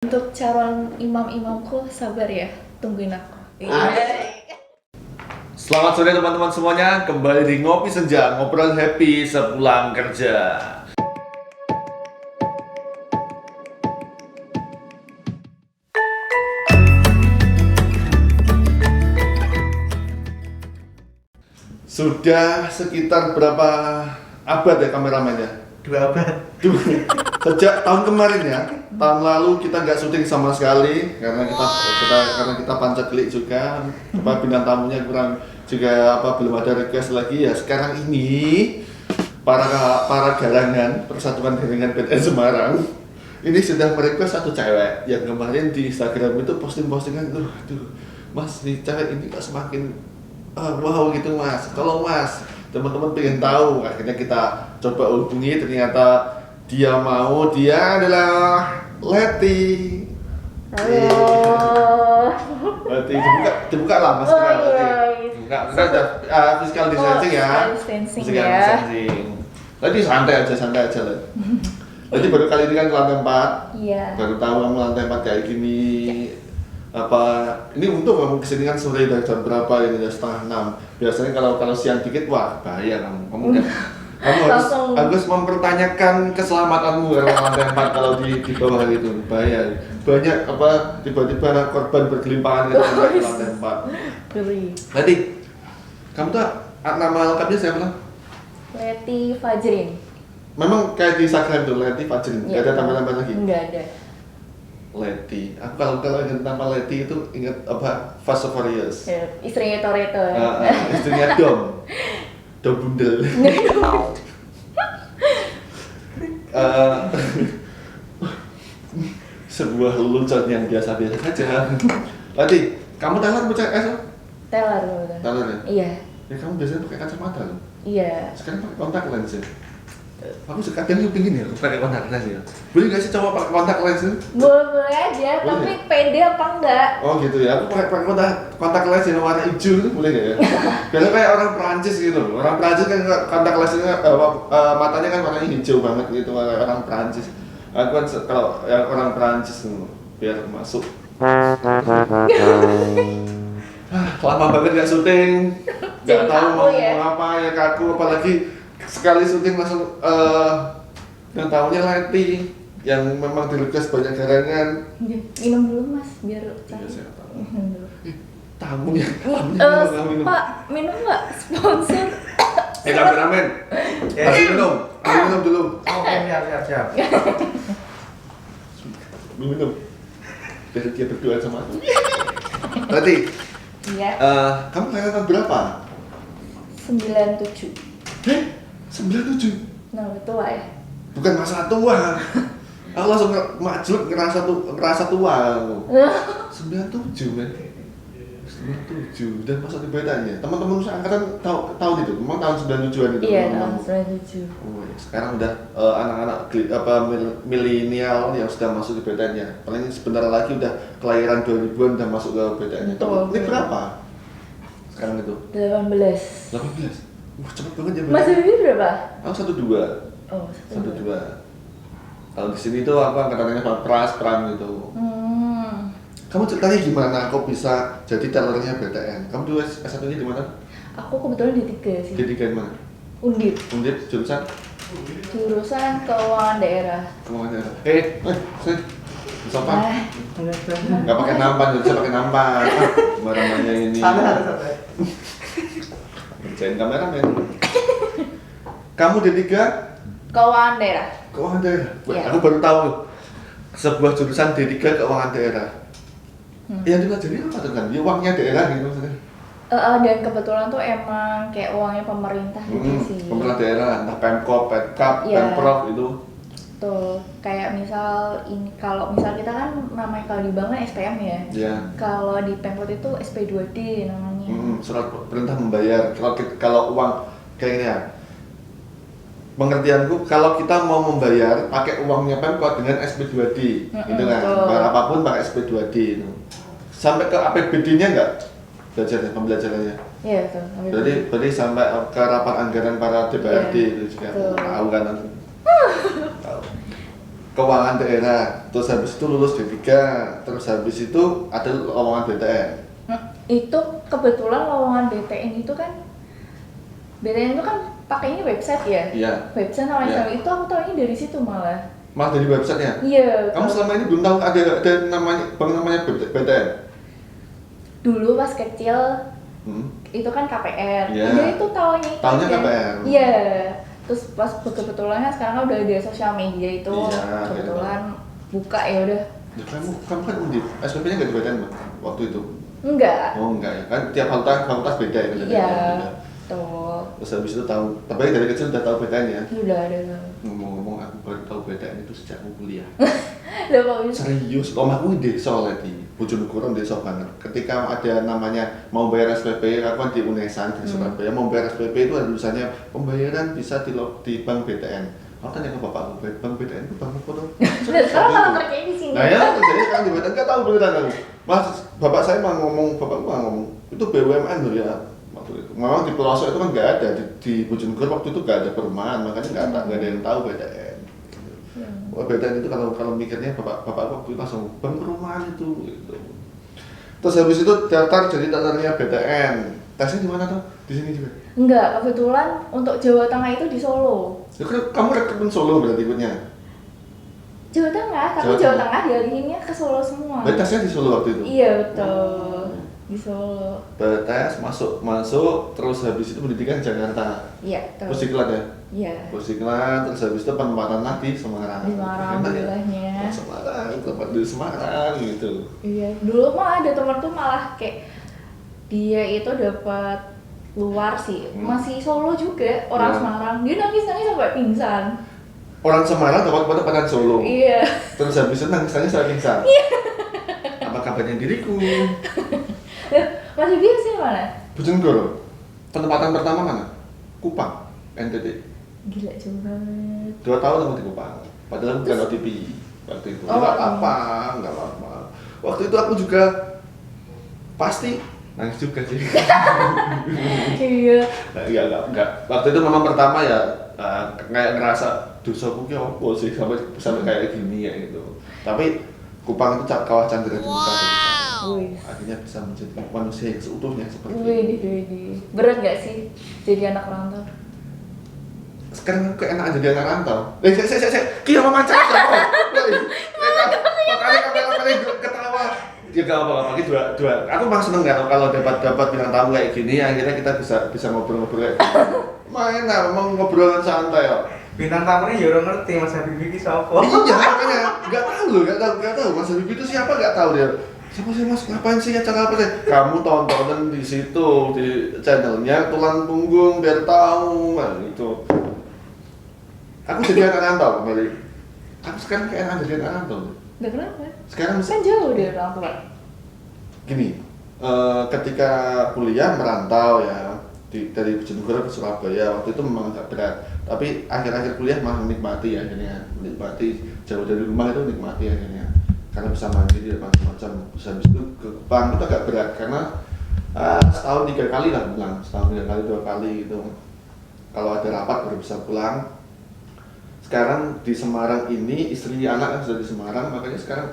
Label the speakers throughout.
Speaker 1: Untuk calon imam-imamku, sabar ya, tungguin aku.
Speaker 2: Selamat sore teman-teman semuanya, kembali di Ngopi Senja, ngobrol happy sepulang kerja. Sudah sekitar berapa abad ya kameramennya?
Speaker 3: 2 abad.
Speaker 2: Sejak tahun kemarin ya, tahun lalu kita nggak syuting sama sekali karena kita pancaklik juga, bintang tamunya kurang juga belum ada request lagi ya. Sekarang ini para garangan Persatuan Jaringan BTN Semarang ini sudah merequest satu cewek yang kemarin di Instagram itu postingan tuh, aduh mas, nih cewek ini kok semakin wow gitu mas, kalau mas teman-teman pengen tahu, akhirnya kita coba hubungi, ternyata dia mau, dia adalah Leti.
Speaker 1: Halo.
Speaker 2: Leti, dibuka lah mas, dibuka udah physical distancing ya.
Speaker 1: Physical distancing ya.
Speaker 2: Leti santai aja Leti. Leti baru kali ini kan ke lantai 4.
Speaker 1: Iya.
Speaker 2: Baru tahu kamu lantai 4 kayak gini. Ini untung kamu kesini kan sore dari jam berapa ini, jam setengah 6. Biasanya kalau siang dikit, wah bahaya kamu harus mempertanyakan keselamatanmu kalau lantai 4 kalau di bawah itu bahaya. Banyak tiba-tiba korban bergelimpangan gitu di lantai 4.
Speaker 1: Geli.
Speaker 2: Leti, kamu tuh nama lengkapnya siapa?
Speaker 1: Leti Fajrin.
Speaker 2: Memang kayak di Instagram tuh Leti Fajrin, nggak ada tambah-tambah lagi?
Speaker 1: Nggak ada.
Speaker 2: Leti, aku kalau ingat nama Leti itu ingat Fast and Furious.
Speaker 1: Ya, istrinya Toretto.
Speaker 2: Istrinya Dom Bundel. Sebuah lelucon yang biasa-biasa saja. Leti, kamu Teller baca S?
Speaker 1: Teller.
Speaker 2: Teller ya?
Speaker 1: Iya.
Speaker 2: Ya kamu biasanya pakai kacamata loh.
Speaker 1: Iya.
Speaker 2: Sekarang pakai kontak lens ya. Aku kadang pingin ya pakai kontak lens ya. Boleh nggak sih coba pakai kontak lens ya?
Speaker 1: Boleh aja,
Speaker 2: Boleh.
Speaker 1: tapi pede apa enggak?
Speaker 2: Oh gitu ya, aku pakai kontak lens yang warna hijau itu boleh nggak ya? Biasanya kayak orang Perancis gitu. Orang Perancis kan kontak lensnya matanya kan warnanya hijau banget gitu, kayak orang Perancis. Aku kan kalau yang orang Perancis biar masuk. Lama banget nggak syuting, nggak tahu mau ngomong apa ya, kaku, apalagi sekali syuting langsung yang tahunya Leti yang memang di request banyak garangan.
Speaker 1: Minum dulu mas, biar
Speaker 2: Iya, saya tahu.
Speaker 1: minum dulu.
Speaker 2: Tamunya minum.
Speaker 1: Pak, minum nggak? Sponsor.
Speaker 2: Kameramen, kasih minum dulu.
Speaker 3: Oke, siap.
Speaker 2: Minum. Biar dia berdua sama aku. Leti,
Speaker 1: Iya.
Speaker 2: kamu kelahiran berapa?
Speaker 1: 97.
Speaker 2: 97?
Speaker 1: Nah, tua ya?
Speaker 2: Bukan masa tua. Aku langsung ngerasa tua aku. 97 men. 97 dan masuk di bedanya. Teman-teman seangkatan tahu itu. Memang tahun 97-an itu.
Speaker 1: Iya, tahun 97.
Speaker 2: Oh, sekarang udah anak-anak milenial yang sudah masuk di bedanya. Paling sebentar lagi udah kelahiran 2000-an udah masuk ke bedanya. Ini berapa? Sekarang itu?
Speaker 1: 18.
Speaker 2: 18. Cepet banget ya.
Speaker 1: Mas Bibi berapa?
Speaker 2: Aku 12.
Speaker 1: Oh,
Speaker 2: 12. Kalau di sini tuh aku angkatannya Pram gitu. Kamu ceritanya gimana kok bisa jadi tellernya BTN? Kamu dulu S1-nya di mana?
Speaker 1: Aku kebetulan di 3 sih.
Speaker 2: Di 3 mana?
Speaker 1: Undip.
Speaker 2: Jurusan?
Speaker 1: Jurusan keuangan daerah.
Speaker 2: Kemana? Sini. Sopan.
Speaker 1: Ah.
Speaker 2: Nggak pakai nampan, nggak bisa pakai nampan. Namanya ini.
Speaker 3: Santai.
Speaker 2: Kerjain kameramen. Kamu D3?
Speaker 1: Keuangan daerah.
Speaker 2: Keuangan daerah.
Speaker 1: Iya.
Speaker 2: Aku baru tahu sebuah jurusan D3 keuangan daerah. Yang dipelajari apa tuh kan? Ya uangnya daerah gitu maksudnya.
Speaker 1: Dan kebetulan tuh emang kayak uangnya pemerintah gitu sih.
Speaker 2: Pemerintah daerah, entah Pemkop, Pemkap,
Speaker 1: Iya.
Speaker 2: Pemprov itu.
Speaker 1: Tuh, kayak misal ini, kalau misal kita kan namanya kalau di bank kan SPM ya.
Speaker 2: Ya.
Speaker 1: Kalau di Pemkot itu SP2D namanya.
Speaker 2: Surat perintah membayar. Kalau uang kayak gini ya. Pengertianku, kalau kita mau membayar pakai uangnya Pemkot dengan SP2D, gitu kan. Bayar apapun pakai SP2D itu. Sampai ke APBD-nya enggak? Pembelajarannya.
Speaker 1: Iya, betul.
Speaker 2: Berarti sampai ke rapat anggaran para DPRD
Speaker 1: Iya,
Speaker 2: itu juga
Speaker 1: betul.
Speaker 2: tahu kan. Tahu. Keuangan daerah. terus habis itu lulus D3, terus habis itu ada lowongan BTN.
Speaker 1: Itu kebetulan lowongan BTN itu kan pakainya website ya.
Speaker 2: Iya.
Speaker 1: Website namanya
Speaker 2: Iya.
Speaker 1: sama itu aku tahunya dari situ malah.
Speaker 2: Malah dari websitenya.
Speaker 1: Iya.
Speaker 2: Kamu selama ini belum tahu ada namanya BTN?
Speaker 1: Dulu pas kecil
Speaker 2: Hmm.
Speaker 1: itu kan KPR.
Speaker 2: Iya.
Speaker 1: Udah itu tahunya itu.
Speaker 2: Tahunya
Speaker 1: aja.
Speaker 2: KPR.
Speaker 1: Iya. Terus pas kebetulan kan sekarang kan udah ada sosial media itu.
Speaker 2: Iya,
Speaker 1: Kebetulan buka ya udah.
Speaker 2: Ya, kamu kan Undip, SPP-nya nggak di BTN Mbak, waktu itu?
Speaker 1: Enggak.
Speaker 2: Oh enggak ya, kan tiap fakultas beda ya?
Speaker 1: Iya.
Speaker 2: Beda.
Speaker 1: Tuh.
Speaker 2: Terus habis itu tahu, tapi dari kecil udah tahu BTN ya?
Speaker 1: Udah ada.
Speaker 2: Ngomong-ngomong aku baru tahu BTN itu sejak aku kuliah.
Speaker 1: Udah kok bisa.
Speaker 2: Serius, omahku di desa lagi, Bojonegoro desa banget. Ketika ada namanya mau bayar SPP, aku kan di Unesan di Surabaya, mau bayar SPP itu ada tulisannya pembayaran bisa di bank BTN. Aku tanya ke bapakku, bank BTN itu bank apa tuh?
Speaker 1: Udah sekarang malah kerjanya di sini.
Speaker 2: Nah ya, jadi sekarang di BTN nggak tahu beneran aku. Mas, bapak saya mah ngomong, bapakku mah ngomong, itu BUMN loh ya. Waktu itu, memang di pelosok itu kan nggak ada di Bojonegoro waktu itu nggak ada perumahan, makanya nggak ada yang tahu BTN. Wah, BTN itu kalau mikirnya bapak waktu itu langsung bank perumahan itu gitu. Terus habis itu daftar jadi daftarnya BTN. Tesnya di mana tuh? Di sini juga.
Speaker 1: Enggak, kebetulan untuk Jawa Tengah itu di Solo.
Speaker 2: Ya, kamu rekrutmen Solo berarti ikutnya.
Speaker 1: Jawa Tengah, tapi
Speaker 2: Jawa
Speaker 1: Jawa
Speaker 2: Tengah.
Speaker 1: Tengah dialihinnya ke Solo semua.
Speaker 2: Berarti tesnya di Solo waktu itu.
Speaker 1: Iya betul, di Solo.
Speaker 2: Tes masuk terus habis itu pendidikan Jakarta.
Speaker 1: Iya betul.
Speaker 2: Pusiklat ya.
Speaker 1: Iya.
Speaker 2: Pusiklat terus habis itu penempatan di Semarang.
Speaker 1: Di Semarang,
Speaker 2: Enak ya?
Speaker 1: alhamdulillahnya.
Speaker 2: Oh, Semarang, tempat di Semarang gitu.
Speaker 1: Iya, dulu mah ada teman tuh malah kayak dia itu dapat luar sih, masih Solo juga, orang
Speaker 2: Iya.
Speaker 1: Semarang. Dia nangis sampai pingsan.
Speaker 2: Orang Semarang dapat penempatan Solo.
Speaker 1: Iya.
Speaker 2: Terus habis itu nangis-nangis saya pingsan. Apa kabarnya diriku?
Speaker 1: Masih biasa mana?
Speaker 2: Bojonegoro. Penempatan pertama mana? Kupang, NTT.
Speaker 1: Gila jauh banget.
Speaker 2: 2 tahun aku di Kupang. Padahal bukan OTP waktu itu.
Speaker 1: Oh,
Speaker 2: Enggak
Speaker 1: iya.
Speaker 2: apa-apa. Waktu itu aku juga pasti nangis juga sih.
Speaker 1: Iya.
Speaker 2: Enggak. Waktu itu memang pertama ya kayak ngerasa dosaku ki apa sih sampai kayak gini ya gitu. Tapi Kupang itu kawah Candra di muka
Speaker 1: Wih.
Speaker 2: akhirnya bisa menjadi manusia yang seutuhnya seperti
Speaker 1: Wih,
Speaker 2: ini.
Speaker 1: berat gak sih jadi anak rantau?
Speaker 2: Sekarang aku enak jadi anak rantau. Saya kira memancar apa? Makanya kamera ketawa. Ya gak apa-apa, dua. Aku memang seneng kan kalau dapat bintang tamu kayak gini, akhirnya kita bisa ngobrol-ngobrol kayak gini. Main lah, memang ngobrolan santai ya.
Speaker 3: Bintang tamunya ya orang ngerti Mas Habibie ini siapa.
Speaker 2: Iya makanya nggak tahu loh, nggak tahu Mas Habibie itu siapa nggak tahu dia. Siapa sih Mas? Ngapain sih acara apa sih? Kamu tontonan di situ di channelnya Tulang Punggung biar tahu kan gitu. Aku jadi anak rantau kembali. Aku sekarang kayak anak jadi anak rantau.
Speaker 1: Gak kenapa?
Speaker 2: Sekarang
Speaker 1: Kan jauh dari orang tua.
Speaker 2: gini, ketika kuliah merantau ya dari Bojonegoro ke Surabaya waktu itu memang agak berat. Tapi akhir-akhir kuliah malah menikmati akhirnya, menikmati jauh dari rumah itu menikmati akhirnya. Karena bisa mandiri dan macam-macam. Bisa habis itu ke Kupang itu agak berat karena setahun 3 kali lah pulang, setahun 3 kali 2 kali gitu. Kalau ada rapat baru bisa pulang. Sekarang di Semarang ini istri anak kan sudah di Semarang, makanya sekarang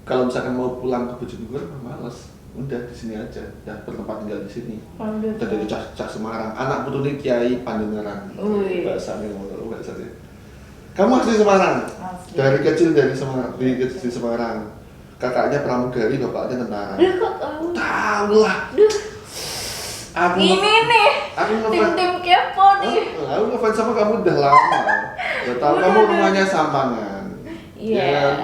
Speaker 2: kalau misalkan mau pulang ke Bojonegoro males. Udah di sini aja, ya bertempat tinggal di sini. Udah dari cah Semarang. Anak putune Kiai Pandengeran.
Speaker 1: Wih.
Speaker 2: Bahasanya ngomong bahasanya. Kamu asli Semarang?
Speaker 1: Asli.
Speaker 2: Dari kecil dari Semarang, di Semarang. Kakaknya pramugari, bapaknya tentara.
Speaker 1: Udah kok tahu.
Speaker 2: Tahu lah.
Speaker 1: Duh,
Speaker 2: Aku
Speaker 1: ini nih.
Speaker 2: aku
Speaker 1: Tim kepo nih.
Speaker 2: Aku ngefans sama kamu udah lama. Udah tahu kamu rumahnya Sampangan.
Speaker 1: Iya.
Speaker 2: Ya kan?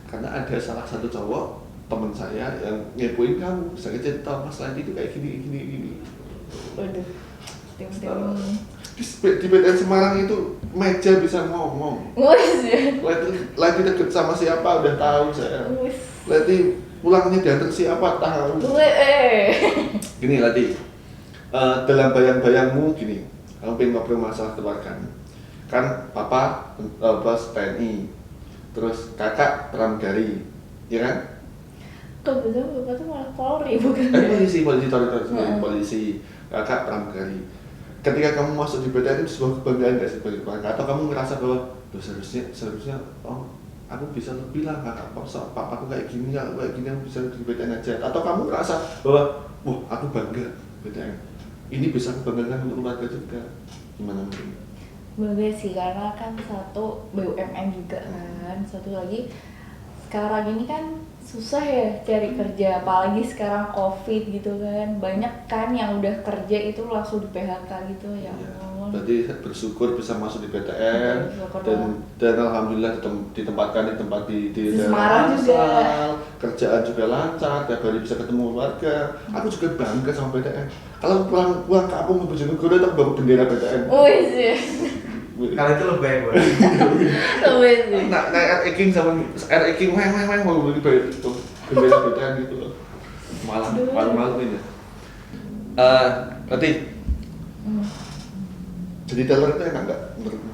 Speaker 2: Karena ada salah satu cowok teman saya yang ngepoin kamu, saya cerita Mas Landi itu kayak gini.
Speaker 1: Waduh. Tim.
Speaker 2: Di BTN Semarang itu meja bisa ngomong.
Speaker 1: Wis ya.
Speaker 2: Lagi deket sama siapa udah tahu saya.
Speaker 1: Wis.
Speaker 2: Lati pulangnya diantar siapa tahu. Gini Lati, dalam bayang-bayangmu gini, kamu pengen ngobrol masalah keluarga. Kan papa bos TNI, terus kakak pramugari, ya kan?
Speaker 1: Kebetulan bapak tuh malah Polri bukan?
Speaker 2: Polisi, polisi, kakak pramugari. Ketika kamu masuk di BTN itu sebuah kebanggaan nggak sih bagi keluarga? Atau kamu ngerasa bahwa seharusnya aku bisa lebih lah, kakak papa aku kayak gini, aku bisa di BTN aja. Atau kamu merasa bahwa, wah aku bangga BTN, ini bisa aku banggakan untuk keluarga juga, gimana mungkin?
Speaker 1: Bangga sih, karena kan satu BUMN juga kan, satu lagi sekarang ini kan susah ya cari kerja, apalagi sekarang COVID gitu kan, banyak kan yang udah kerja itu langsung di PHK gitu ya.
Speaker 2: Berarti bersyukur bisa masuk di BTN dan alhamdulillah ditempatkan di tempat di
Speaker 1: Semarang juga,
Speaker 2: kerjaan juga lancar, tiap hari bisa ketemu keluarga. Aku juga bangga sama BTN. Kalau pulang kampung ke Bojonegoro itu bawa bendera BTN.
Speaker 1: Wih sih.
Speaker 3: Kalau itu lebih baik, Bang.
Speaker 1: Wih sih.
Speaker 2: Nah, RE King sama RE King mau beli bendera BTN gitu loh. Malu-maluin ya. Berarti jadi teller itu enak nggak menurutmu?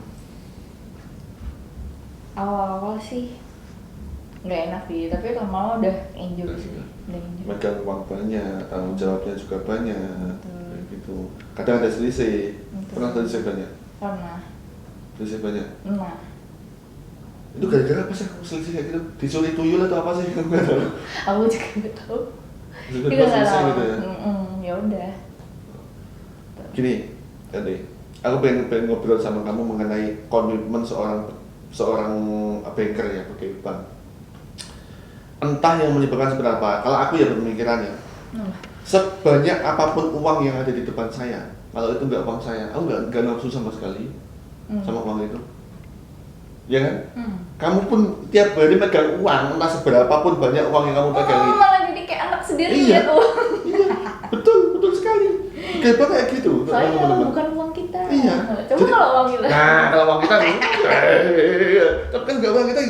Speaker 1: Awal-awal sih nggak enak sih, tapi lama-lama udah enjoy sih.
Speaker 2: Megang uang banyak, tanggung jawabnya juga banyak, kayak gitu. Kadang ada selisih. Pernah selisih banyak?
Speaker 1: Pernah.
Speaker 2: Selisih banyak?
Speaker 1: Nah.
Speaker 2: Itu gara-gara apa sih selisih kayak gitu? Dicuri tuyul atau apa sih? Aku nggak tahu.
Speaker 1: Aku juga nggak tahu.
Speaker 2: Juga nggak tahu. Gitu ya?
Speaker 1: Ya udah.
Speaker 2: Gini, tadi aku pengen ngobrol sama kamu mengenai komitmen seorang banker ya, pakai bank. Entah yang menyebabkan seberapa. Kalau aku ya pemikirannya, sebanyak apapun uang yang ada di depan saya, kalau itu nggak uang saya, aku nggak nafsu sama sekali sama uang itu. Ya kan? Kamu pun tiap hari megang uang, entah seberapa pun banyak uang yang kamu pegang.
Speaker 1: Malah jadi kayak anak sendiri
Speaker 2: iya.
Speaker 1: gitu.
Speaker 2: Iya, betul sekali. Kayak kayak gitu.
Speaker 1: Soalnya kalau
Speaker 2: teman-teman.
Speaker 1: bukan uang kita.
Speaker 2: Iya.
Speaker 1: Coba
Speaker 2: Jadi,
Speaker 1: kalau uang kita.
Speaker 2: Nah, kalau uang kita tapi kan uang kita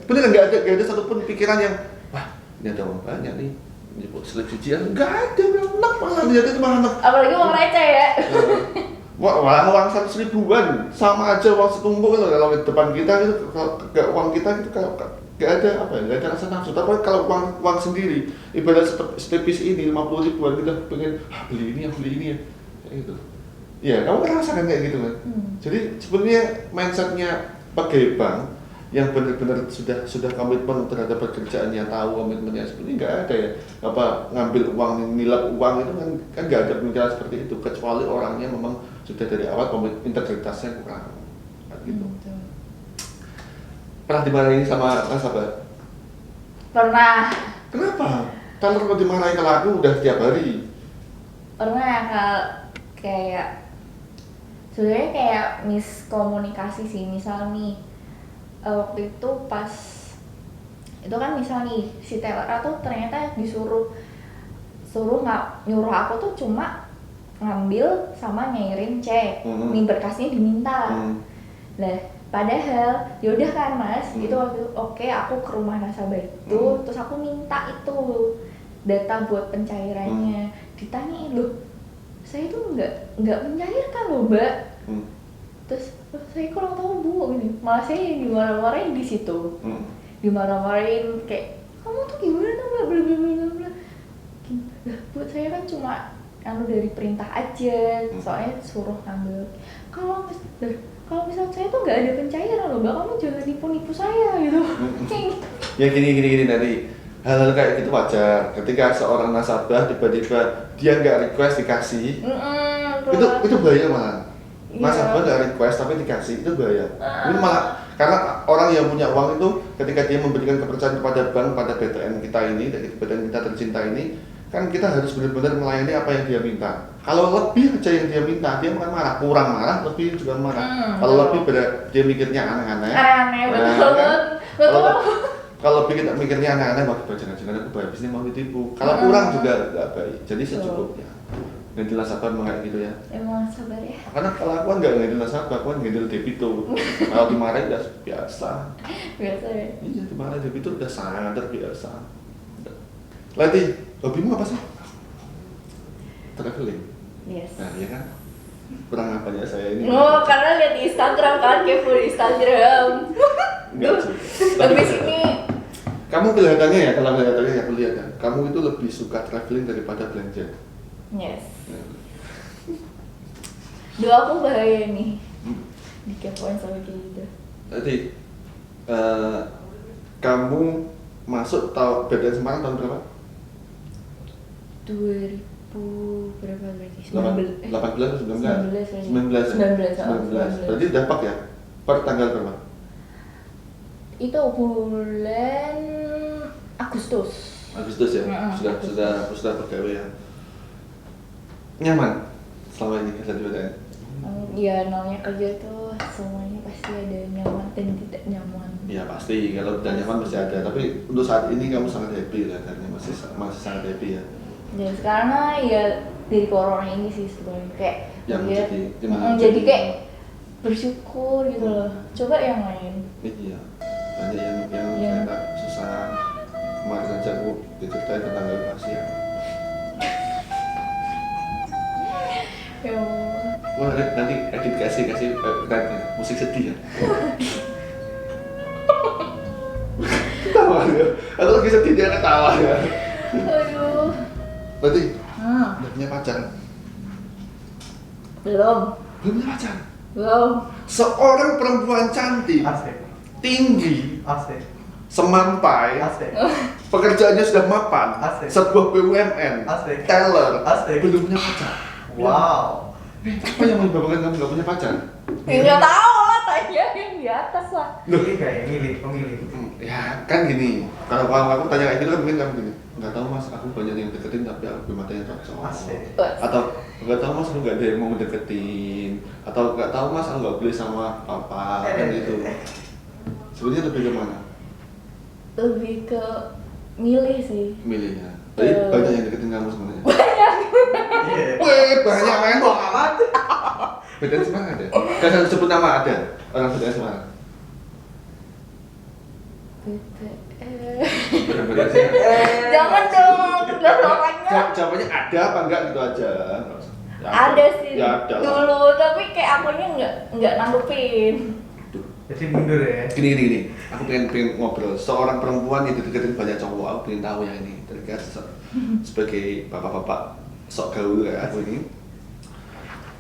Speaker 2: bener nggak ada satupun pikiran yang wah ini ada uang banyak nih. Ini buat seleksi jian nggak ada, enak malah dia itu malah enak.
Speaker 1: Apalagi uang receh ya.
Speaker 2: Wah, uang 100 ribuan sama aja uang setumpuk kalau di depan kita itu kalau uang kita itu kalau nggak ada apa ya, nggak ada rasa nafsu. Tapi kalau uang sendiri ibarat setipis ini 50 ribuan kita pengen beli ini ya kayak gitu. Ya kamu ngerasakan kayak gitu kan. Jadi sebenarnya mindsetnya pegawai bank yang benar-benar sudah komitmen terhadap pekerjaannya, tahu komitmennya, sebenarnya nggak ada ya apa ngambil uang, nilap uang itu kan nggak ada pemikiran seperti itu, kecuali orangnya memang sudah dari awal integritasnya kurang gitu. Pernah dimarahin sama nasabah?
Speaker 1: Pernah.
Speaker 2: Kenapa? Kalau dimarahin kalau aku udah setiap hari.
Speaker 1: Pernah kayak sebenarnya kayak miskomunikasi sih. Misal nih waktu itu pas itu kan misal nih si teller tuh ternyata nyuruh aku tuh cuma ngambil sama nyairin cek, nih berkasnya diminta. Lah padahal yaudah kan mas, itu waktu itu oke, aku ke rumah nasabah itu, terus aku minta itu data buat pencairannya, ditanyain loh, saya tuh nggak mencairkan loh mbak. Terus saya kurang tahu bu, gini. Malah saya yang dimarah-marahin di situ, dimarah-marahin kayak kamu tuh gimana tuh mbak, bla bla bla bla. Lah buat saya kan cuma dari perintah aja, soalnya suruh ngambil. Kalau misal saya tuh nggak ada pencairan loh mbak, kamu jangan nipu saya gitu.
Speaker 2: Ya gini dari hal-hal kayak gitu wajar. Ketika seorang nasabah tiba-tiba dia nggak request dikasih, itu bahaya malah. Nasabah nggak request tapi dikasih, itu bahaya. Ini malah karena orang yang punya uang itu ketika dia memberikan kepercayaan kepada bank, pada BTN kita ini, dari BTN kita tercinta ini, kan kita harus benar-benar melayani apa yang dia minta. Kalau lebih aja yang dia minta, dia akan marah. Kurang marah, lebih juga marah. Kalau lebih dia mikirnya aneh-aneh.
Speaker 1: Betul.
Speaker 2: Kalau lebih kita mikirnya aneh-aneh, wah jangan-jangan aku habis ini mau ditipu. Kalau kurang juga nggak baik. Jadi secukupnya. Ngadil nasabah kayak gitu ya.
Speaker 1: Emang sabar ya.
Speaker 2: Karena kalau aku kan nggak ngadil nasabah, aku kan ngadil debitur. Kalau dimarahin udah biasa.
Speaker 1: Biasa ya.
Speaker 2: Iya, dimarahin debitur udah sangat biasa. Lati, hobimu apa sih? Traveling.
Speaker 1: Yes.
Speaker 2: Nah, iya kan? Kurang apa ya saya ini?
Speaker 1: Oh, karena lihat di Instagram kan, kepo di Instagram.
Speaker 2: Enggak sih.
Speaker 1: Habis ini
Speaker 2: Kamu kelihatannya ya, kalau kelihatannya ya aku lihat kan, kamu itu lebih suka traveling daripada belanja.
Speaker 1: yes. Doa aku bahaya nih. Dikepoin sama kayak gitu.
Speaker 2: Tadi Kamu masuk BTN Semarang tahun berapa?
Speaker 1: 2000 berapa berarti?
Speaker 2: 18 atau 19? 19.
Speaker 1: 19.
Speaker 2: Berarti udah pak ya? Per tanggal berapa?
Speaker 1: Itu bulan Agustus
Speaker 2: ya? Sudah pegawai ya? Nyaman selama ini kerja di BTN?
Speaker 1: Ya namanya kerja tuh semuanya pasti ada nyaman dan tidak nyaman.
Speaker 2: Ya pasti, kalau tidak nyaman pasti ada. Tapi untuk saat ini kamu sangat happy katanya, masih sangat happy ya.
Speaker 1: Dan sekarang ya dari corona ini sih sebenarnya kayak jadi kayak bersyukur gitu loh. Coba yang lain.
Speaker 2: Iya, banyak yang ternyata susah. Kemarin saja aku diceritain tentang pasien.
Speaker 1: Ya Allah.
Speaker 2: Wah, nanti edit kasih musik sedih ya. Ketawa ya, atau lagi sedih dia ketawa ya.
Speaker 1: Aduh.
Speaker 2: Berarti udah punya pacar?
Speaker 1: Belum
Speaker 2: punya pacar?
Speaker 1: Belum.
Speaker 2: Seorang perempuan cantik,
Speaker 3: Asik.
Speaker 2: tinggi,
Speaker 3: Asik.
Speaker 2: semampai,
Speaker 3: Asik.
Speaker 2: pekerjaannya sudah mapan,
Speaker 3: Asik.
Speaker 2: sebuah BUMN,
Speaker 3: Asik.
Speaker 2: teller,
Speaker 3: Asik.
Speaker 2: belum punya pacar.
Speaker 3: Wow.
Speaker 2: Apa yang menyebabkan kamu gak punya pacar?
Speaker 1: Nggak tahu lah, tanya yang di atas lah.
Speaker 3: Milih kayak pemilih.
Speaker 2: Ya kan gini, kalau aku tanya kayak gitu kan mungkin kamu gini, nggak tahu mas, aku banyak yang deketin tapi aku belum ada yang cocok.
Speaker 3: Asik.
Speaker 2: Atau nggak tahu mas, aku nggak ada yang mau deketin. Atau nggak tahu mas, aku nggak boleh sama papa kan gitu. Sebenarnya lebih ke mana?
Speaker 1: Lebih ke milih sih.
Speaker 2: Milihnya. Tapi banyak yang deketin kamu sebenarnya.
Speaker 3: Iya.
Speaker 2: Wih, banyak kan?
Speaker 3: Kok amat?
Speaker 2: BTN Semarang ada? Gak usah sebut nama, ada orang BTN Semarang. Bener-bener sih.
Speaker 1: Jangan dong, udah orangnya.
Speaker 2: Jawabannya ada apa enggak gitu aja. Ya,
Speaker 1: Ada sih
Speaker 2: ya, ada lah.
Speaker 1: dulu, tapi kayak akunya nggak nanggepin.
Speaker 3: Jadi mundur ya.
Speaker 2: Gini. Aku pengen ngobrol. Seorang perempuan yang dideketin banyak cowok, aku pengen tahu ya ini. Terkait sebagai bapak-bapak sok gaul kayak aku ini.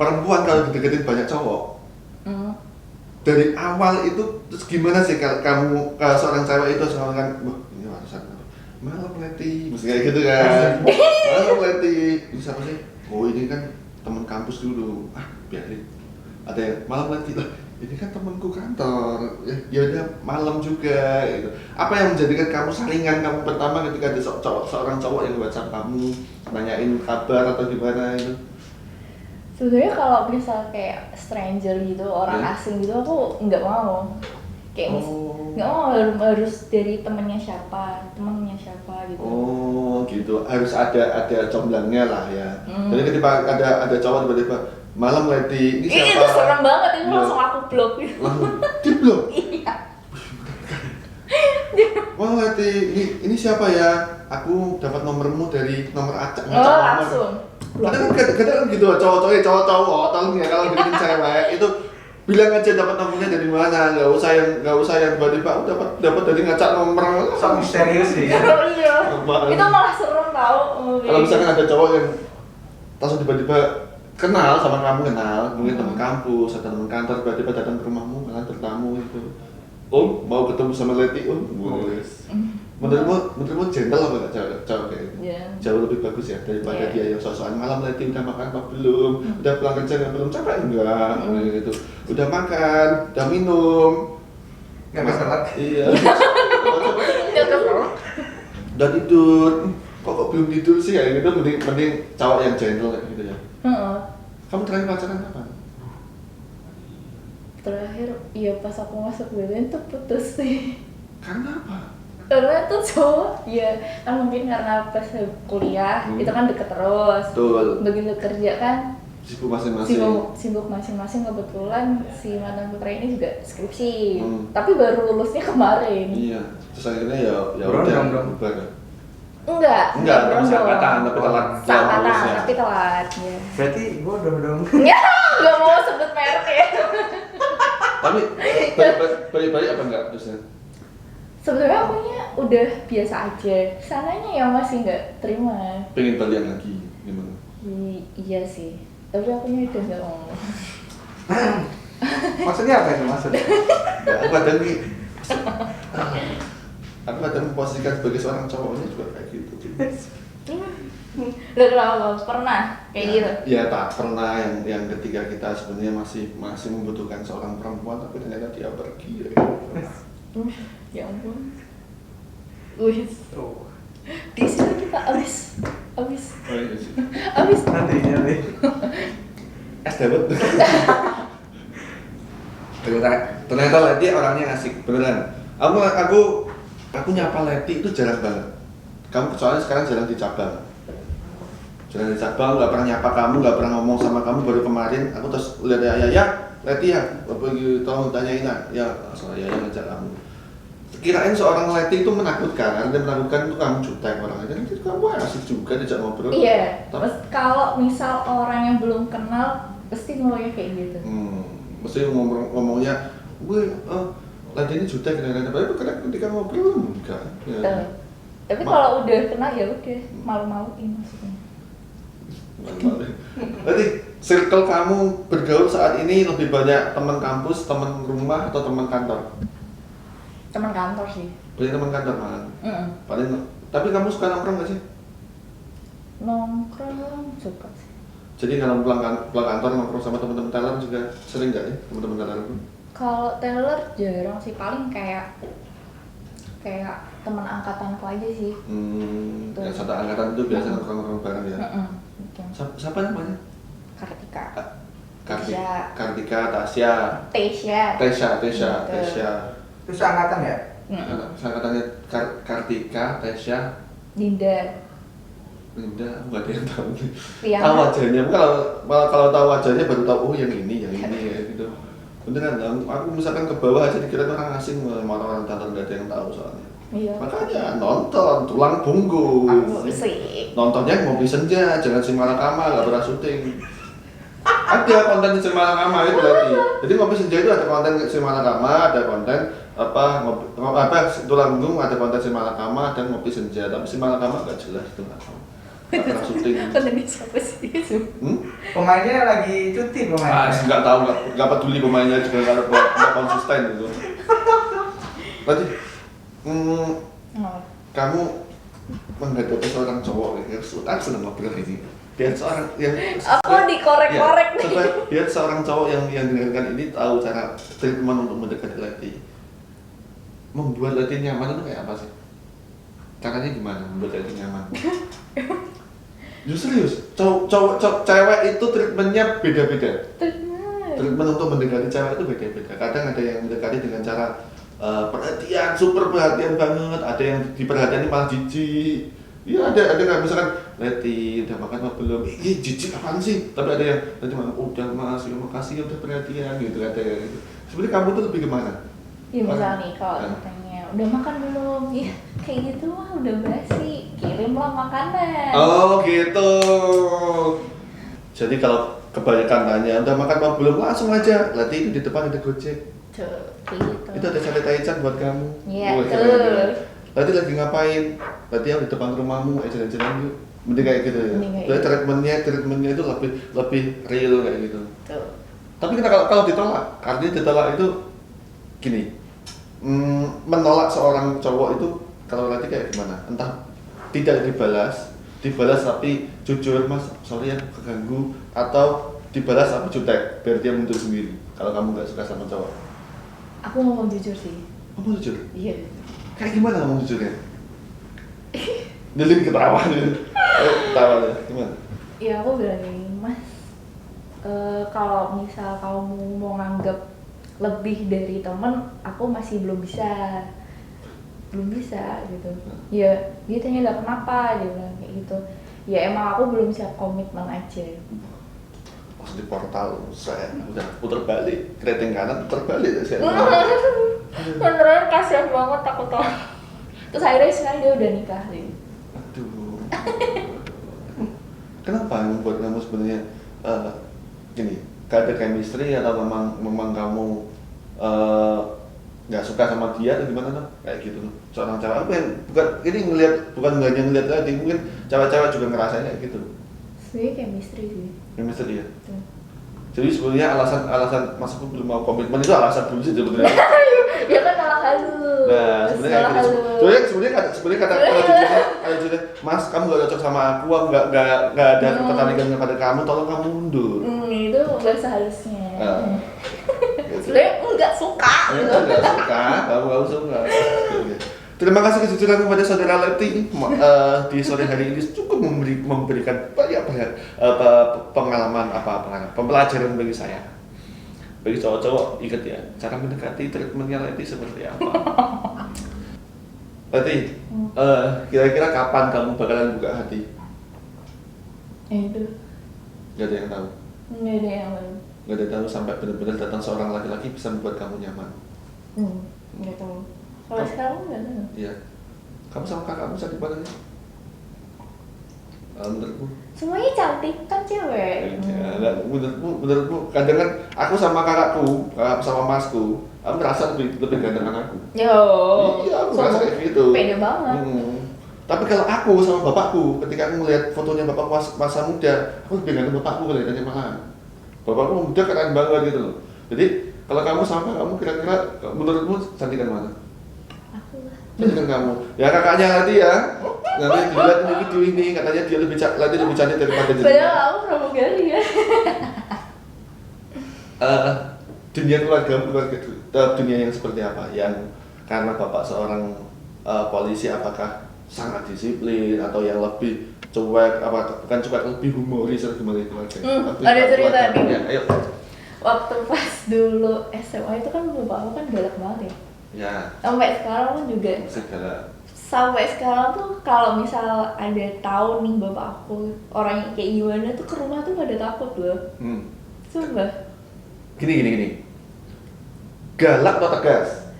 Speaker 2: Perempuan kalau dideketin banyak cowok, dari awal itu terus gimana sih kalau kamu seorang cewek itu seorang kan, wah ini warisan malam leti, mesti kayak gitu kan. Malam leti, ini siapa sih? Oh ini kan teman kampus dulu. Biarin. Ada yang malam leti lah. Ini kan temanku kantor, ya udah malam juga gitu. Apa yang menjadikan kamu saringan kamu pertama ketika ada seorang cowok yang WhatsApp kamu, nanyain kabar atau gimana itu?
Speaker 1: Sebenarnya kalau misal kayak stranger gitu, orang asing gitu, aku nggak mau. Kayak nggak mau harus dari temennya siapa gitu.
Speaker 2: Oh gitu, harus ada comblangnya lah ya. Jadi ketika ada cowok tiba-tiba malam leti, ini siapa?
Speaker 1: Itu serem banget, itu langsung aku blok gitu.
Speaker 2: Langsung di-blok?
Speaker 1: Iya.
Speaker 2: Malam leti, ini siapa ya? Aku dapat nomormu dari nomor acak.
Speaker 1: Langsung.
Speaker 2: Kadang kan gitu, cowok tolong ya kalau deketin cewek itu bilang aja dapat nomornya dari mana, nggak usah yang tiba-tiba dapat dari ngacak nomor.
Speaker 3: Sok misterius sih.
Speaker 1: Iya. Itu malah serem tau.
Speaker 2: Kalau misalkan ada cowok yang langsung tiba-tiba kenal sama kamu, mungkin teman kampus atau teman kantor, tiba-tiba datang ke rumahmu malah bertamu itu. Om mau ketemu sama Leti, menurutmu gentle apa nggak cowok kayak gitu? Jauh lebih bagus ya daripada dia yang sok-sokan malam Leti udah makan apa belum, udah pulang kerja nggak belum, capek enggak gitu, udah makan, udah minum,
Speaker 3: Nggak keselat.
Speaker 2: Iya. Udah tidur, kok belum tidur sih ya gitu, mending cowok yang gentle kayak gitu ya. Kamu terakhir pacaran kapan?
Speaker 1: Terakhir, iya pas aku masuk BTN tuh putus sih.
Speaker 2: Karena apa?
Speaker 1: Karena tuh cowok, ya kan mungkin karena pas kuliah itu kan deket terus.
Speaker 2: Betul.
Speaker 1: Begitu kerja kan
Speaker 2: Sibuk masing-masing.
Speaker 1: Sibuk masing-masing. Kebetulan si mantan putra ini juga skripsi, tapi baru lulusnya kemarin.
Speaker 2: Iya. Terus akhirnya ya udah bubar.
Speaker 1: Enggak,
Speaker 2: seangkatan tapi telat.
Speaker 1: Tapi telat. Ya.
Speaker 3: Berarti gua dong.
Speaker 1: Ya, nggak mau sebut merek ya.
Speaker 2: Tapi baik-baik apa enggak terusnya?
Speaker 1: Sebenarnya akunya udah biasa aja. Sananya yang masih nggak terima.
Speaker 2: Pengen balian lagi gimana?
Speaker 1: Iya sih. Tapi akunya udah nggak mau.
Speaker 3: Maksudnya apa itu maksudnya?
Speaker 2: Ya, aku kadang nih Aku kadang memposisikan sebagai seorang cowoknya juga kayak gitu.
Speaker 1: Lo kenapa pernah kayak gitu?
Speaker 2: Ya tak pernah yang ketika kita sebenarnya masih membutuhkan seorang perempuan tapi ternyata dia pergi.
Speaker 1: Ya ampun. Wis.
Speaker 3: Oh.
Speaker 1: Di sini kita abis.
Speaker 2: Oh iya sih.
Speaker 1: Abis.
Speaker 3: Nantinya nih.
Speaker 2: Es dawet. Ternyata Leti orangnya asik beneran. Aku nyapa Leti itu jarang banget. Kamu soalnya sekarang jarang di cabang, nggak pernah nyapa kamu, nggak pernah ngomong sama kamu. Baru kemarin aku terus lihat ya Leti ya, apa gitu, tolong tanyain ya soal ya ngajak kamu. Kirain seorang Leti itu menakutkan, karena dia menakutkan itu kamu jutek orangnya. Jadi kamu asik juga diajak ngobrol.
Speaker 1: Iya. Terus kalau misal orang yang belum kenal, pasti ngomongnya kayak gitu.
Speaker 2: Mesti ngomongnya, Leti ini jutek kadang-kadang, karena ketika ngobrol enggak. Ya.
Speaker 1: Tapi kalau udah kenal ya udah malu-maluin maksudnya.
Speaker 2: Berarti circle kamu bergaul saat ini lebih banyak teman kampus, teman rumah, atau teman kantor?
Speaker 1: Teman kantor sih.
Speaker 2: Banyak teman kantor malah. Paling. Tapi kamu suka nongkrong nggak sih?
Speaker 1: Nongkrong suka sih.
Speaker 2: Jadi kalau pulang kantor nongkrong sama teman-teman teller juga sering nggak ya teman-teman teller itu?
Speaker 1: Kalau teller jarang sih, paling kayak teman angkatanku aja sih.
Speaker 2: Yang satu angkatan itu biasa nongkrong bareng ya. Siapa namanya?
Speaker 1: Kartika.
Speaker 2: Kartika, Tasya.
Speaker 3: Itu seangkatan ya?
Speaker 2: Angkatannya Kartika, Tasya,
Speaker 1: Dinda,
Speaker 2: nggak ada yang tahu nih.
Speaker 1: Tiana.
Speaker 2: Tahu wajahnya, kalau tahu wajahnya baru tahu yang ini ya gitu. Beneran, aku misalkan ke bawah aja dikira orang asing, orang kantor nggak ada yang tahu soalnya.
Speaker 1: Iya.
Speaker 2: Makanya nonton tulang punggung.
Speaker 1: Asik.
Speaker 2: Nontonnya Ngopi Senja, jangan si Malakama, nggak pernah syuting. Ada konten si Malakama itu berarti. Jadi Ngopi Senja itu ada konten si Malakama, ada konten tulang punggung, ada konten si Malakama dan Ngopi Senja. Tapi si Malakama nggak jelas itu nggak tahu. Nggak pernah syuting.
Speaker 1: Kontennya siapa sih itu?
Speaker 3: Pemainnya lagi cuti pemainnya.
Speaker 2: Nggak tahu, nggak peduli pemainnya juga nggak konsisten gitu. Berarti kamu menghadapi seorang cowok ya, aku seneng ngobrol ini. Biar seorang yang
Speaker 1: Aku dikorek-korek nih.
Speaker 2: Biar seorang cowok yang dengarkan ini tahu cara treatment untuk mendekati Leti. Membuat Leti nyaman itu kayak apa sih? Caranya gimana membuat Leti nyaman? Serius, cewek itu treatmentnya beda-beda. Treatment untuk mendekati cewek itu beda-beda. Kadang ada yang mendekati dengan cara perhatian, super perhatian banget. Ada yang diperhatian malah jijik. Iya ada nggak misalkan Leti udah makan apa belum? Jijik apaan sih? Tapi ada yang nanti malah udah mas, ya makasih udah perhatian gitu. Ada yang gitu. Sebenarnya kamu tuh lebih kemana?
Speaker 1: Iya misal nih kalau ditanya udah makan belum? Iya kayak gitu mah udah basi, kirimlah makanan.
Speaker 2: Oh gitu. Jadi kalau kebanyakan tanya udah makan apa belum, langsung aja Leti itu di depan ada Gojek.
Speaker 1: Kayak gitu.
Speaker 2: Itu ada sate taichan buat kamu.
Speaker 1: Iya betul.
Speaker 2: Leti lagi ngapain? Leti yang di depan rumahmu, jalan-jalan yuk. Mending kayak gitu ya. Jadi treatmentnya itu lebih real kayak gitu.
Speaker 1: Tuh.
Speaker 2: Tapi kita kalau ditolak, artinya ditolak itu gini. Menolak seorang cowok itu kalau Leti kayak gimana? Entah tidak dibalas tapi jujur mas, sorry ya keganggu, atau dibalas tapi jutek biar dia mundur sendiri. Kalau kamu nggak suka sama cowok.
Speaker 1: Aku ngomong jujur sih.
Speaker 2: Kamu jujur?
Speaker 1: Iya.
Speaker 2: Kayak gimana ngomong jujurnya? Delin ketawa nih. Ketawa deh, gimana?
Speaker 1: Iya aku bilang gini, mas, kalau misal kamu mau nganggap lebih dari temen, aku masih belum bisa gitu. Ya dia tanya lah kenapa, dia bilang kayak gitu. Ya emang aku belum siap komitmen aja.
Speaker 2: Pas di portal saya udah putar balik, keriting kanan putar balik saya.
Speaker 1: Beneran kasihan banget aku tuh. Terus akhirnya sekarang dia udah nikah nih.
Speaker 2: Aduh. Kenapa yang membuat kamu sebenarnya gini, gak ada chemistry atau memang kamu nggak suka sama dia atau gimana tuh? Kayak gitu tuh. Seorang cewek apa yang bukan hanya ngeliat lagi, mungkin cewek-cewek juga ngerasain kayak gitu.
Speaker 1: Sebenarnya chemistry sih.
Speaker 2: Chemistry ya. Jadi sebenarnya alasan Mas aku belum mau komitmen itu alasan dulu sih sebenarnya.
Speaker 1: Ya kan malah halu.
Speaker 2: Nah, sebenarnya kayak gitu. Sebenarnya kata jujurnya, Mas, kamu gak cocok sama aku nggak ada ketertarikan kepada kamu, tolong kamu mundur.
Speaker 1: Itu nggak seharusnya.
Speaker 2: Gitu.
Speaker 1: Sebenarnya nggak suka.
Speaker 2: Nggak suka, kamu suka. Terima kasih kejujuran kepada saudara Leti di sore hari ini cukup memberikan banyak pengalaman pembelajaran bagi saya. Bagi cowok-cowok ingat ya, cara mendekati treatmentnya Leti seperti apa. Leti, kira-kira kapan kamu bakalan buka hati?
Speaker 1: Itu.
Speaker 2: Gak ada yang tahu.
Speaker 1: Nggak ada yang tahu.
Speaker 2: Gak ada yang tahu sampai benar-benar datang seorang laki-laki bisa membuat kamu nyaman.
Speaker 1: Nggak tahu. Kalau sekarang nggak tahu.
Speaker 2: Iya. Kamu sama kakakmu saling mana nih? Menurutmu?
Speaker 1: Semuanya cantik kan cewek.
Speaker 2: Ya, menurutmu kadang kan aku sama kakakku sama masku, aku merasa lebih gantengan aku.
Speaker 1: Yo.
Speaker 2: Iya, aku merasa kayak gitu.
Speaker 1: Pede banget.
Speaker 2: Tapi kalau aku sama bapakku, ketika aku melihat fotonya bapak masa muda, aku lebih ganteng bapakku kelihatannya malah. Bapakku muda keren banget gitu loh. Jadi kalau kamu sama kamu kira-kira menurutmu cantikan mana? Cantikan kamu. Ya kakaknya nanti ya. Nanti dilihat di video ini katanya dia lebih cantik daripada dia.
Speaker 1: Padahal aku pramugari ya.
Speaker 2: Dunia dunia yang seperti apa? Yang karena bapak seorang polisi, apakah sangat disiplin atau yang lebih cuek, bukan cuek, lebih humoris atau gimana itu aja?
Speaker 1: Ada cerita nih.
Speaker 2: Ya, ayo.
Speaker 1: Waktu pas dulu SMA itu kan bapak aku kan galak banget ya.
Speaker 2: Ya.
Speaker 1: Sampai sekarang pun juga. Sampai sekarang tuh kalau misal ada tahu nih bapak aku orang yang kayak gimana tuh ke rumah tuh pada takut loh. Sumpah.
Speaker 2: Gini. Galak atau tegas?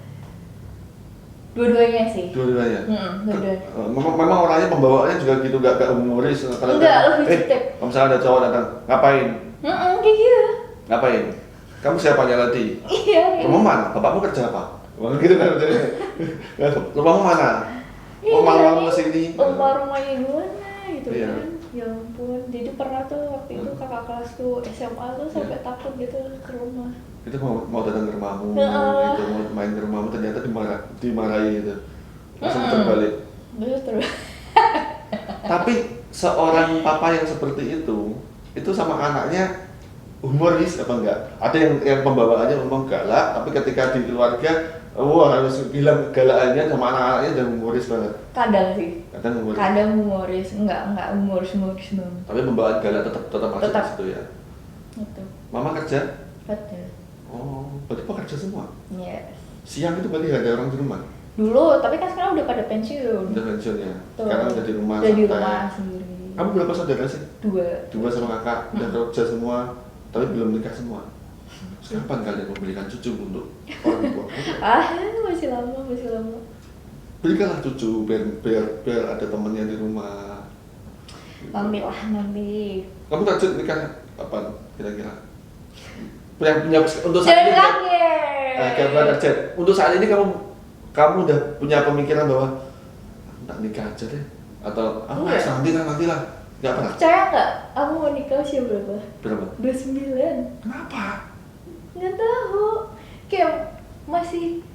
Speaker 1: Dua-duanya sih.
Speaker 2: Dua-duanya.
Speaker 1: Dua-duanya.
Speaker 2: Memang orangnya pembawaannya juga gitu, gak humoris.
Speaker 1: Enggak, lebih cetek.
Speaker 2: Kalau misalnya ada cowok datang, ngapain?
Speaker 1: Kayak gitu.
Speaker 2: Ngapain? Kamu siapanya Leti?
Speaker 1: Iya.
Speaker 2: Rumah mana? Bapakmu kerja apa? Gitu kan. Rumahmu mana?
Speaker 1: Iya,
Speaker 2: malam kesini.
Speaker 1: Rumahnya gimana gitu
Speaker 2: Iya.
Speaker 1: kan. Ya ampun. Jadi pernah tuh waktu itu kakak kelasku SMA tuh sampai takut gitu ke rumah.
Speaker 2: Itu mau datang ke rumahmu, itu mau main ke rumahmu, ternyata dimarahi gitu. Langsung terbalik.
Speaker 1: Terus.
Speaker 2: Tapi seorang papa yang seperti itu sama anaknya humoris apa enggak? Ada yang pembawaannya memang galak, tapi ketika di keluarga, harus bilang galakannya sama anak-anaknya dan humoris banget.
Speaker 1: Kadang sih.
Speaker 2: Kadang
Speaker 1: humoris, enggak humoris banget.
Speaker 2: Tapi pembawaan galak tetap masuk di situ ya.
Speaker 1: Itu.
Speaker 2: Mama kerja?
Speaker 1: Kerja.
Speaker 2: Oh, berarti pekerja semua?
Speaker 1: Yes.
Speaker 2: Siang itu berarti ada orang di rumah?
Speaker 1: Dulu, tapi kan sekarang udah pada pensiun.
Speaker 2: Udah pensiun ya? Sekarang udah di rumah
Speaker 1: udah di rumah sendiri.
Speaker 2: Kamu berapa saudara sih?
Speaker 1: Dua
Speaker 2: sama kakak, udah kerja semua, tapi belum nikah semua. Terus kapan kalian memberikan cucu untuk orang tua?
Speaker 1: Masih lama.
Speaker 2: Berikanlah cucu biar ada temannya di rumah.
Speaker 1: Nanti.
Speaker 2: Kamu target nikah kapan kira-kira? Punya untuk saat ini. Target. Untuk saat ini kamu udah punya pemikiran bahwa tak nikah aja deh atau nantilah. Enggak pernah.
Speaker 1: Percaya nggak? Aku mau nikah usia berapa?
Speaker 2: Berapa?
Speaker 1: 29.
Speaker 2: Kenapa?
Speaker 1: Nggak tahu. Kayak masih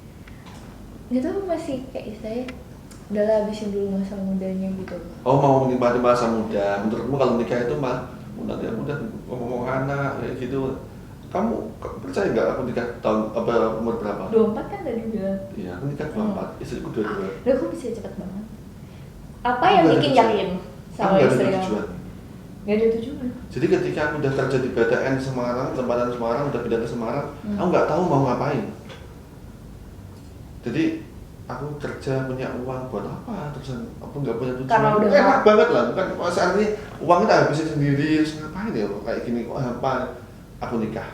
Speaker 1: kayak istilahnya udahlah habisin dulu masa mudanya gitu.
Speaker 2: Oh, mau menikmati masa muda. Menurutmu kalau nikah itu nanti udah ngomong anak kayak gitu. Kamu percaya nggak aku nikah umur berapa?
Speaker 1: 24 kan tadi bilang.
Speaker 2: Iya, aku nikah 24. Istriku 22.
Speaker 1: Loh, kok bisa cepet banget? Apa yang bikin yakin sama istri kamu? Gak ada tujuan.
Speaker 2: Jadi ketika aku udah kerja di BTN Semarang, tempatan Semarang, udah pindah ke Semarang, aku nggak tahu mau ngapain. Jadi aku kerja punya uang buat apa? Terus aku nggak punya tujuan.
Speaker 1: Karena udah
Speaker 2: enak banget lah, bukan saat ini uang kita habisin sendiri, terus ngapain ya kayak gini kok apa? Aku nikah,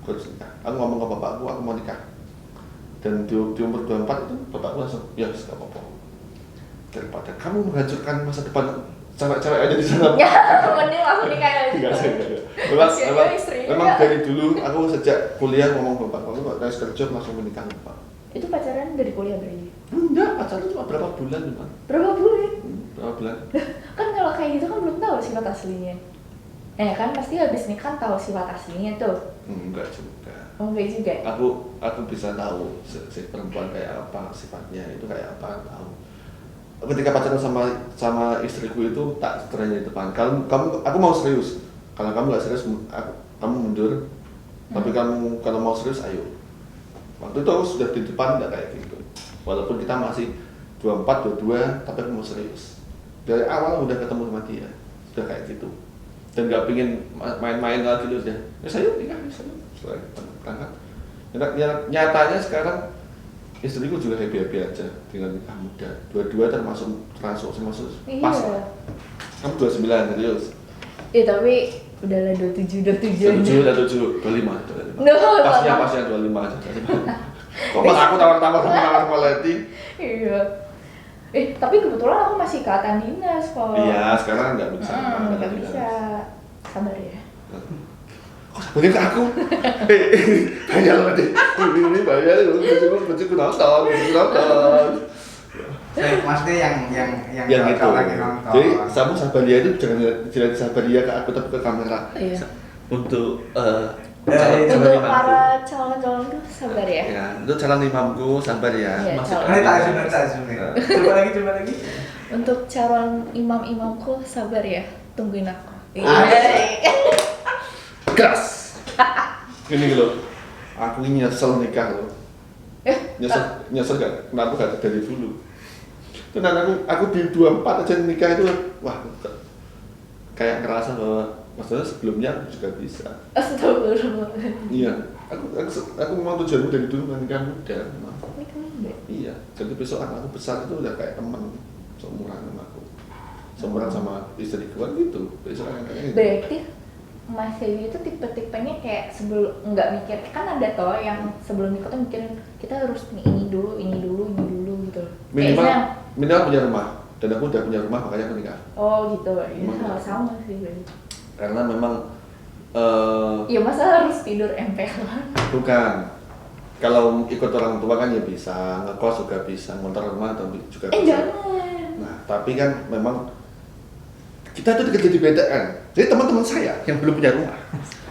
Speaker 2: aku harus nikah. Aku ngomong ke bapakku, aku mau nikah. Dan di umur 24 itu bapakku langsung, ya nggak apa-apa. Daripada kamu menghancurkan masa depan cewek-cewek aja di sana.
Speaker 1: Ya, mending aku nikah aja.
Speaker 2: Memang dari dulu aku sejak kuliah ngomong ke bapak, aku harus kerja langsung menikah Pak.
Speaker 1: Itu pacaran dari kuliah berarti?
Speaker 2: Enggak, pacaran cuma berapa bulan Pak.
Speaker 1: Berapa bulan?
Speaker 2: Berapa bulan?
Speaker 1: Kan kalau kayak gitu kan belum tahu sifat aslinya. Kan pasti habis nikah tahu sifat aslinya tuh.
Speaker 2: Enggak juga.
Speaker 1: Enggak juga.
Speaker 2: Aku bisa tahu si perempuan kayak apa, sifatnya itu kayak apa, tahu. Ketika pacaran sama istriku itu tak teranya di depan. Aku mau serius. Kalau kamu nggak serius, kamu mundur. Tapi kamu kalau mau serius, ayo. Waktu itu aku sudah di depan nggak kayak gitu. Walaupun kita masih 24, 22, tapi aku mau serius. Dari awal udah ketemu sama dia, udah kayak gitu. Dan nggak pingin main-main lagi terus ya. Ya saya nikah, saya berangkat. Nyatanya sekarang istriku juga happy aja dengan nikah muda. Dua-dua termasuk pas. Kamu 29 serius.
Speaker 1: Tapi udahlah 27
Speaker 2: udah 25. Pasnya 25 aja. Kok pas aku tawar-tawar sama quality?
Speaker 1: Iya. Tapi kebetulan aku masih keadaan dinas kok.
Speaker 2: Iya, sekarang nggak bisa.
Speaker 1: Nggak bisa. Sabar ya.
Speaker 2: Kok sabarnya ke aku? Bayar loh deh. Ini bayar loh. Benciku nonton.
Speaker 3: Maksudnya yang
Speaker 2: gitu.
Speaker 3: lagi nonton.
Speaker 2: Jadi kamu Sabaria itu jangan Sabaria ke aku tapi ke kamera.
Speaker 1: Iya.
Speaker 2: Untuk
Speaker 1: untuk para calon-calon tuh sabar ya.
Speaker 2: Ya, untuk calon imamku sabar ya.
Speaker 1: Iya,
Speaker 3: Tak zoom. Coba lagi.
Speaker 1: Untuk calon imam-imamku sabar ya. Tungguin aku.
Speaker 2: Gas. Ini loh. Aku ini nyesel nikah loh. Nyesel gak? Kenapa gak dari dulu? Karena aku di 24 aja nikah itu, wah, kayak ngerasa bahwa maksudnya sebelumnya aku juga bisa.
Speaker 1: Astagfirullah.
Speaker 2: Iya, aku memang tujuanku dari dulu nikah muda.
Speaker 1: Nikah muda.
Speaker 2: Iya, jadi besok anak aku besar itu udah kayak teman, seumuran sama aku, seumuran sama istriku kan gitu. Besok kayak gitu.
Speaker 1: Berarti Mas Dewi itu tipe-tipenya kayak sebelum nggak mikir, kan ada toh yang sebelum nikah tuh mikirin kita harus ini dulu gitu.
Speaker 2: Minimal punya rumah, dan aku udah punya rumah makanya aku nikah.
Speaker 1: Oh gitu, ya sama sih berarti.
Speaker 2: Karena memang
Speaker 1: ya masa harus tidur MPL?
Speaker 2: Bukan. Kalau ikut orang tua kan ya bisa, ngekos juga bisa, ngontrak rumah atau juga bisa.
Speaker 1: Jangan.
Speaker 2: Nah, tapi kan memang kita tuh kerja di BTN. Jadi teman-teman saya yang belum punya rumah,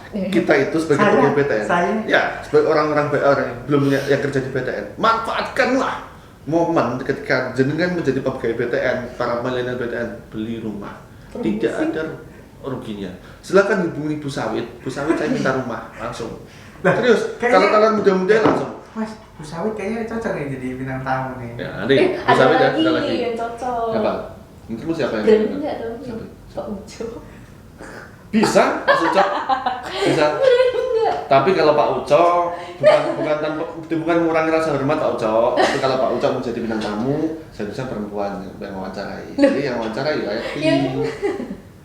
Speaker 2: kita itu sebagai pegawai BTN, ya sebagai orang-orang BR yang belum yang kerja di BTN, manfaatkanlah momen ketika jenengan menjadi pegawai BTN, para milenial BTN beli rumah, tidak ada ruginya. Silakan hubungi Bu Sawit saya minta rumah langsung. Serius, kalau kalian muda-muda langsung.
Speaker 3: Mas, Bu Sawit kayaknya cocok nih jadi bintang tamu nih.
Speaker 2: Ya, nanti Bu Sawit ada lagi
Speaker 1: yang cocok.
Speaker 2: Siapa? Menurutmu siapa yang
Speaker 1: Berani nggak tuh? Pak Ujo.
Speaker 2: Bisa, Pak Uco. Bisa. Tapi kalau Pak Uco bukan mengurangi rasa hormat Pak Uco. Tapi kalau Pak Uco menjadi bintang tamu, seharusnya perempuan yang wawancarai. Jadi yang wawancarai Leti.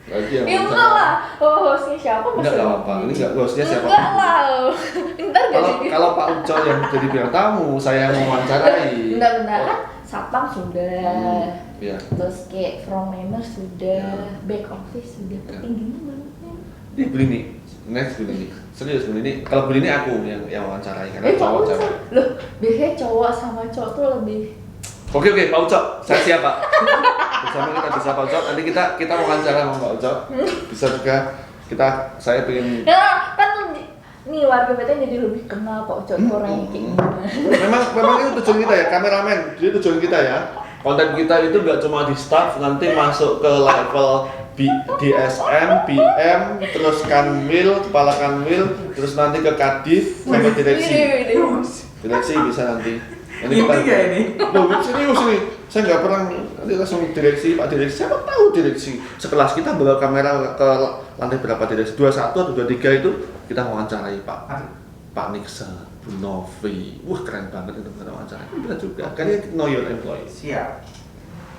Speaker 2: Lagi yang
Speaker 1: ya enggak lah. Hostnya siapa?
Speaker 2: Enggak apa-apa. Ini enggak hostnya siapa?
Speaker 1: Enggak lah. Ntar
Speaker 2: Kalau Pak Uco yang jadi bintang tamu, saya yang mewawancarai.
Speaker 1: Benar-benar kan Satpam sudah.
Speaker 2: Iya.
Speaker 1: Terus kayak frontlaner sudah, back office sudah, tertingginya mana?
Speaker 2: Ini beli nih, next beli nih, serius beli nih. Kalau beli nih aku yang wawancarai karena cowok cewek.
Speaker 1: Loh, biasanya cowok sama cowok tuh lebih.
Speaker 2: Oke, Pak Uco, saya siap Pak. Bersama kita bisa Pak Uco. Nanti kita wawancara sama Pak Uco. Bisa juga saya pengen.
Speaker 1: Ya kan nih warga BTN jadi lebih kenal Pak Uco orangnya kayak gimana.
Speaker 2: Memang itu tujuan kita ya, kameramen. Jadi tujuan kita ya. Konten kita itu nggak cuma di staff, nanti masuk ke level DSM, PM, terus kanwil, kepala kanwil, terus nanti ke kadif, sampai direksi. Direksi bisa nanti.
Speaker 3: Ini nggak ini?
Speaker 2: Loh, serius nih. Saya nggak pernah nanti langsung direksi, Pak Direksi. Siapa tahu direksi sekelas kita bawa kamera ke lantai berapa direksi? 21 atau 23 itu kita wawancarai Pak Nixon, Bu Novi. Wah, keren banget itu kita wawancarai. Kita juga. Kan know your employee.
Speaker 3: Siap.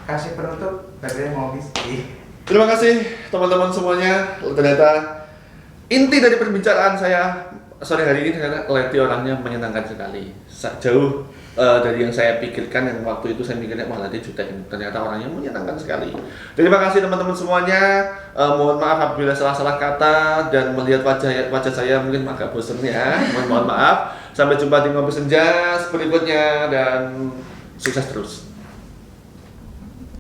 Speaker 3: Kasih penutup, berarti mau misi.
Speaker 2: Terima kasih teman-teman semuanya. Ternyata inti dari perbincangan saya sore hari ini ternyata Leti orangnya menyenangkan sekali. Jauh dari yang saya pikirkan, yang waktu itu saya mikirnya wah Leti jutek, ternyata orangnya menyenangkan sekali. Terima kasih teman-teman semuanya. Mohon maaf apabila salah-salah kata dan melihat wajah saya mungkin agak bosan ya. Mohon maaf. Sampai jumpa di Ngopi Senja berikutnya dan sukses terus.